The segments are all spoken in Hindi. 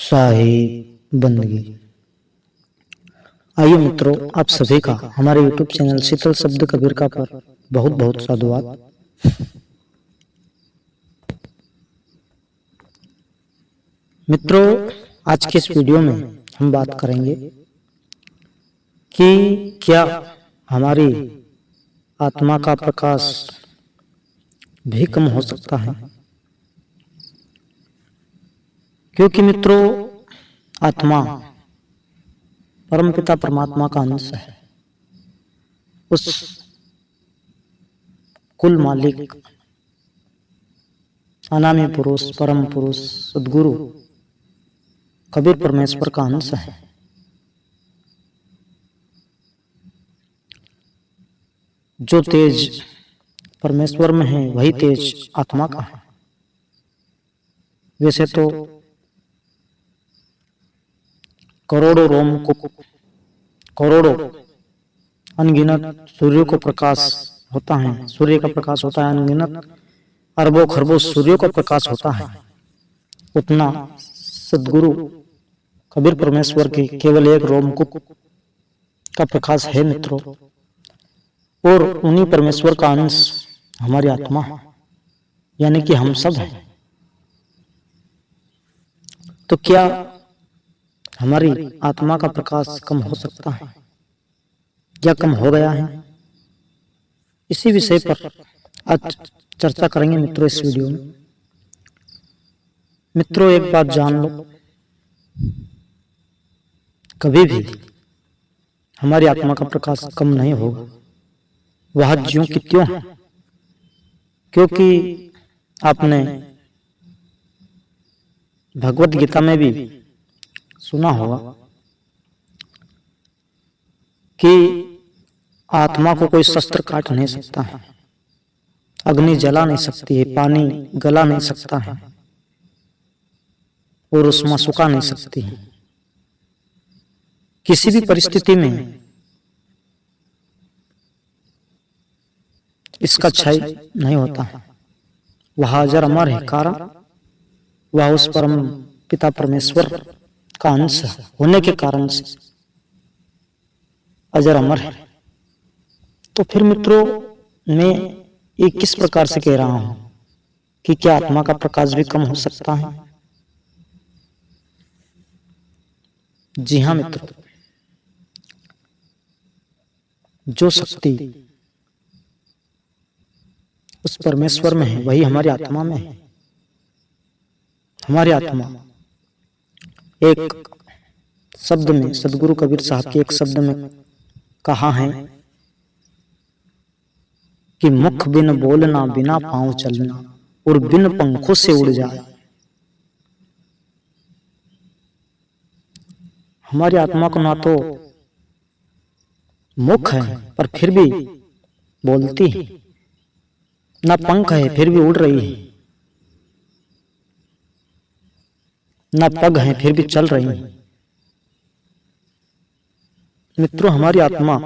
शाही बंदगी। आइए मित्रों, आप सभी का हमारे YouTube चैनल शीतल शब्द कबीर का पर बहुत बहुत साधुवाद। मित्रों, आज के इस वीडियो में हम बात करेंगे कि क्या हमारी आत्मा का प्रकाश भी कम हो सकता है। क्योंकि मित्रों, आत्मा परमपिता परमात्मा का अंश है। उस कुल मालिक अनामी पुरुष, परम पुरुष, सद्गुरु कबीर परमेश्वर का अंश है। जो तेज परमेश्वर में है वही तेज आत्मा का है। वैसे तो करोड़ों रोमकूप, करोड़ों अनगिनत सूर्यों को प्रकाश होता है, सूर्य का प्रकाश होता है, अनगिनत अरबों खरबों सूर्यों का प्रकाश होता है। उतना सद्गुरु कबीर परमेश्वर की केवल एक रोमकूप का प्रकाश है मित्रों। और उन्हीं परमेश्वर का अंश हमारी आत्मा है, यानी कि हम सब हैं। तो क्या हमारी आत्मा का प्रकाश कम हो सकता है या कम हो गया है? इसी विषय पर आज चर्चा करेंगे मित्रों इस वीडियो में। मित्रों, एक बात जान लो, कभी भी हमारी आत्मा का प्रकाश कम नहीं होगा। वह ज्यों की त्यों है। क्योंकि आपने भगवत गीता में भी सुना होगा कि आत्मा को कोई शस्त्र काट नहीं सकता है, अग्नि जला नहीं सकती है, पानी गला नहीं सकता है और उष्मा सुखा नहीं सकती है। किसी भी परिस्थिति में इसका क्षय नहीं होता है। वह अजर अमर है, कारण वह उस परम पिता परमेश्वर का अंश होने के कारण से अजर अमर है। तो फिर मित्रों, मैं ये किस प्रकार से कह रहा हूं कि क्या आत्मा का प्रकाश भी कम हो सकता है? जी हां मित्रों, जो शक्ति उस परमेश्वर में है वही हमारी आत्मा में है। हमारी आत्मा एक शब्द में, सदगुरु कबीर साहब के एक शब्द में कहा है कि मुख बिन बोलना, बिना पांव चलना और बिन पंखों से उड़ जाए। हमारी आत्मा को ना तो मुख है पर फिर भी बोलती है, ना पंख है फिर भी उड़ रही है, ना पग है फिर भी चल रही है। मित्रों, हमारी आत्मा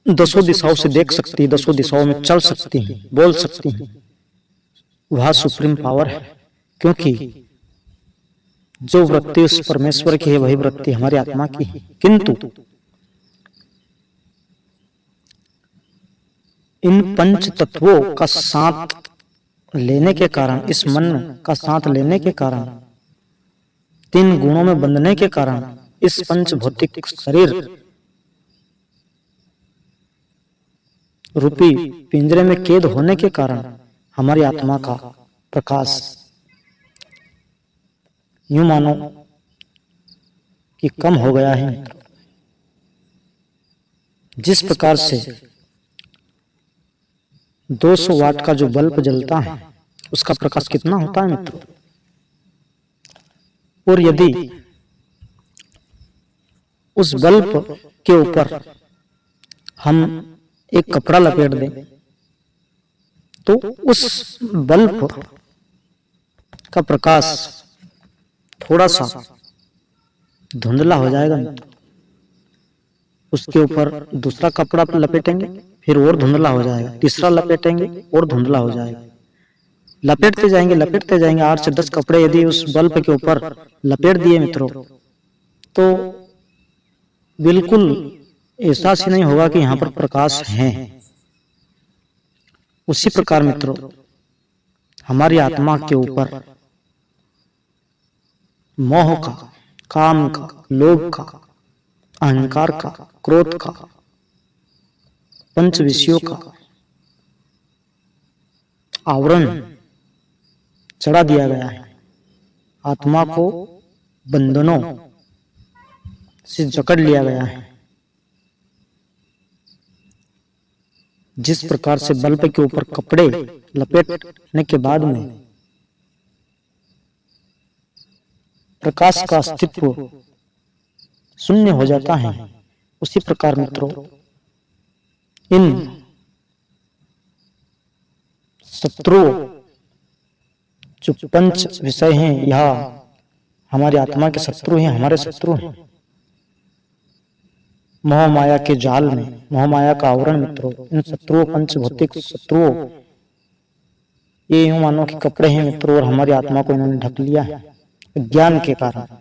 दसों दिशाओं से देख सकती है, दसों दिशाओं में चल सकती है, बोल सकती है। वह सुप्रीम पावर है। क्योंकि जो वृत्ति उस परमेश्वर की है वही वृत्ति हमारी आत्मा की है। किंतु इन पंच तत्वों का साथ लेने के कारण, इस मन का साथ लेने के कारण, तीन गुणों में बंधने के कारण, इस पंच भौतिक शरीर रूपी पिंजरे में कैद होने के कारण हमारी आत्मा का प्रकाश यूं मानो कि कम हो गया है। जिस प्रकार से 200 वाट का जो बल्ब जलता है उसका प्रकाश कितना होता है मित्रों, और यदि उस बल्ब के ऊपर हम एक कपड़ा लपेट दें तो उस बल्ब का प्रकाश थोड़ा सा धुंधला हो जाएगा। उसके ऊपर दूसरा कपड़ा लपेटेंगे फिर और धुंधला हो जाएगा, तीसरा लपेटेंगे और धुंधला हो जाएगा। लपेटते जाएंगे 8 से 10 कपड़े यदि उस बल्ब के ऊपर लपेट दिए मित्रों, तो बिल्कुल एहसास ही नहीं होगा कि यहाँ पर प्रकाश है। उसी प्रकार मित्रों हमारी आत्मा के ऊपर मोह का, काम का, लोभ का, अहंकार का, क्रोध का, पंच विषयों का आवरण चढ़ा दिया गया है। आत्मा को बंधनों से जकड़ लिया गया है। जिस प्रकार से बल्ब के ऊपर कपड़े लपेटने के बाद में प्रकाश का अस्तित्व शून्य हो जाता है, उसी प्रकार मित्रों इन शत्रुओं जो पंच विषय हैं, यह हमारी आत्मा के शत्रु हैं, हमारे शत्रु हैं। मोह माया के जाल में, मोह माया का आवरण मित्रों, इन शत्रुओं, पंच भौतिक शत्रुओं, ये यूं मानो कि कपड़े हैं मित्रों, और हमारी आत्मा को इन्होंने ढक लिया है। ज्ञान के कारण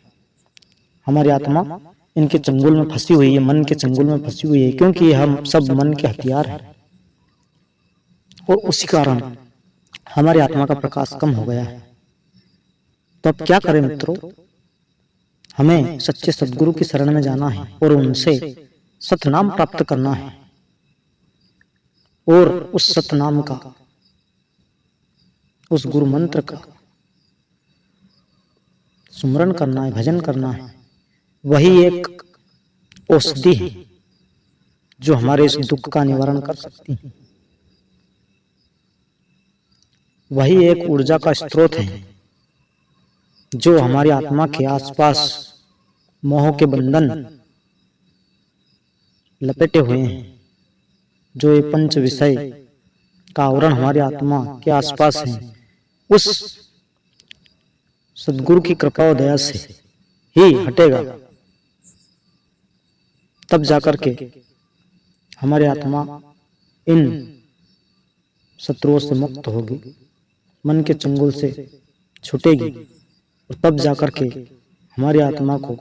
हमारी आत्मा इनके चंगुल में फंसी हुई है, मन के चंगुल में फंसी हुई है, क्योंकि हम सब मन के हथियार हैं। और उसी कारण हमारी आत्मा का प्रकाश कम हो गया है। तो अब क्या करें मित्रों? हमें सच्चे सद्गुरु की शरण में जाना है और उनसे सतनाम प्राप्त करना है, और उस सतनाम का, उस गुरु मंत्र का सुमरन करना है, भजन करना है। वही एक औषधि है जो हमारे इस दुख का निवारण कर सकती है। वही एक ऊर्जा का स्रोत है जो हमारी आत्मा के आसपास मोह के बंधन लपेटे हुए हैं, जो ये पंच विषय का आवरण हमारी आत्मा के आसपास है, उस सद्गुरु की कृपा और दया से ही हटेगा। तब जाकर के हमारी आत्मा इन शत्रुओं से मुक्त होगी, मन के चंगुल से छूटेगी, और तब जाकर के हमारी आत्मा को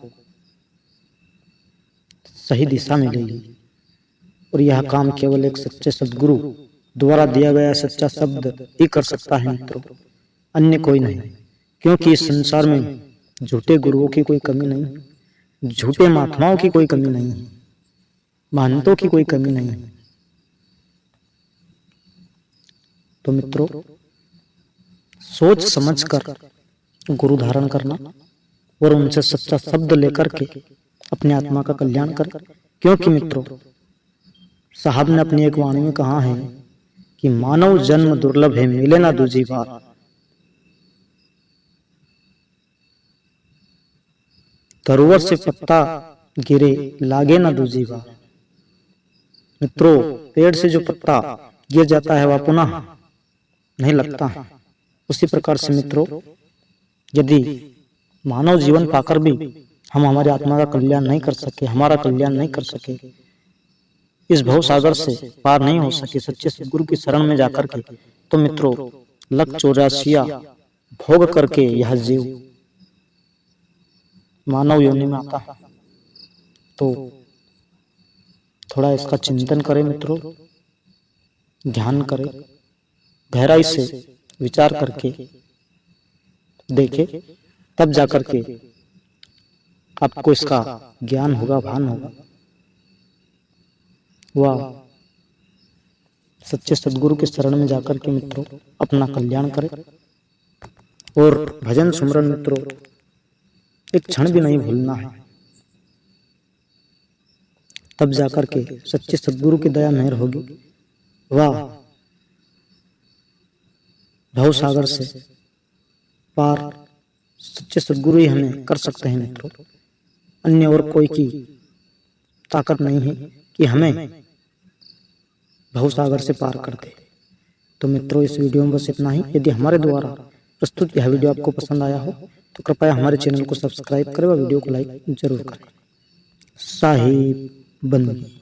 सही दिशा मिलेगी। और यह काम केवल एक सच्चे सद्गुरु द्वारा दिया गया सच्चा शब्द ही कर सकता है मित्रों, अन्य कोई नहीं। क्योंकि इस संसार में झूठे गुरुओं की कोई कमी नहीं, झूठे महात्माओं की कोई कमी नहीं है, महंतों की कोई कमी नहीं है। तो मित्रों सोच समझकर गुरु धारण करना और उनसे सच्चा शब्द लेकर के अपने आत्मा का कल्याण करें। क्योंकि मित्रों साहब ने अपनी एक वाणी में कहा है कि मानव जन्म दुर्लभ है, मिले ना दूजी बार। धरोहर से पत्ता गिरे लागे ना दूजी बार। मित्रों पेड़ से जो पत्ता गिर जाता है वह पुनः नहीं लगता। उसी प्रकार से मित्रों यदि मानव जीवन पाकर भी हम हमारी आत्मा का कल्याण नहीं कर सके, हमारा कल्याण नहीं कर सके, इस भव सागर से पार नहीं हो सके सच्चे सद्गुरु की शरण में जाकर के, तो मित्रों लख 84 भोग करके यह जीव मानव योनि में आता है। तो थोड़ा इसका चिंतन करें मित्रों, ध्यान करें, गहराई से विचार करके देखें, तब जाकर के आपको इसका ज्ञान होगा, भान होगा। वह सच्चे सद्गुरु के शरण में जाकर के मित्रों अपना कल्याण करें। और भजन सुमरन मित्रों एक क्षण भी नहीं भूलना है, तब जाकर के सच्चे सद्गुरु की दया मेहर होगी। वह भव सागर से पार सच्चे सद्गुरु ही हमें कर सकते हैं मित्रों, अन्य और कोई की ताकत नहीं है कि हमें भव सागर से पार कर दे। तो मित्रों इस वीडियो में बस इतना ही। यदि हमारे द्वारा प्रस्तुत यह वीडियो आपको पसंद आया हो तो कृपया हमारे चैनल को सब्सक्राइब करें और वीडियो को लाइक जरूर करें। साहिब बंदगी।